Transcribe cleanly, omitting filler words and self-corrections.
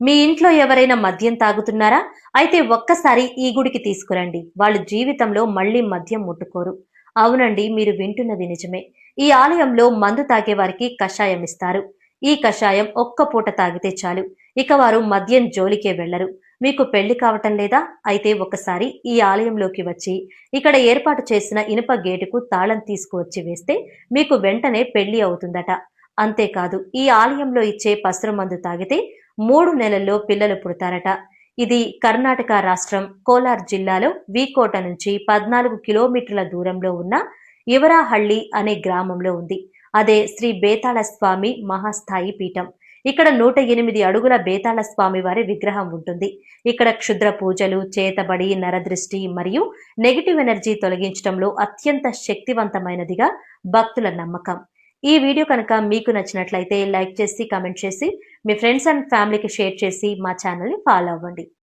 మీ ఇంట్లో ఎవరైనా మద్యం తాగుతున్నారా? అయితే ఒక్కసారి ఈ గుడికి తీసుకురండి. వాళ్ళు జీవితంలో మళ్ళీ మద్యం ముట్టుకోరు. అవునండి, మీరు వింటున్నది నిజమే. ఈ ఆలయంలో మందు తాగేవారికి కషాయం ఇస్తారు. ఈ కషాయం ఒక్క పూట తాగితే చాలు. ఇక వారు మద్యం జోలికే వెళ్లరు. మీకు పెళ్లి కావటం లేదా? అయితే ఒకసారి ఈ ఆలయంలోకి వచ్చి ఇక్కడ ఏర్పాటు చేసిన ఇనుప గేటుకు తాళం తీసుకువచ్చి వేస్తే మీకు వెంటనే పెళ్లి అవుతుందట. అంతేకాదు, ఈ ఆలయంలో ఇచ్చే పసరు మందు తాగితే 3 నెలల్లో పిల్లలు పుడతారట. ఇది కర్ణాటక రాష్ట్రం కోలార్ జిల్లాలో వీకోట నుంచి 14 కిలోమీటర్ల దూరంలో ఉన్న ఇవరాహళ్లి అనే గ్రామంలో ఉంది. అదే శ్రీ బేతాళ స్వామి మహాస్థాయి పీఠం. ఇక్కడ 108 అడుగుల బేతాళ స్వామి వారి విగ్రహం ఉంటుంది. ఇక్కడ క్షుద్ర పూజలు, చేతబడి, నరదృష్టి మరియు నెగిటివ్ ఎనర్జీ తొలగించడంలో అత్యంత శక్తివంతమైనదిగా భక్తుల నమ్మకం. ఈ వీడియో కనుక మీకు నచ్చినట్లయితే లైక్ చేసి, కామెంట్ చేసి, మీ ఫ్రెండ్స్ అండ్ ఫ్యామిలీకి షేర్ చేసి మా ఛానల్ని ఫాలో అవ్వండి.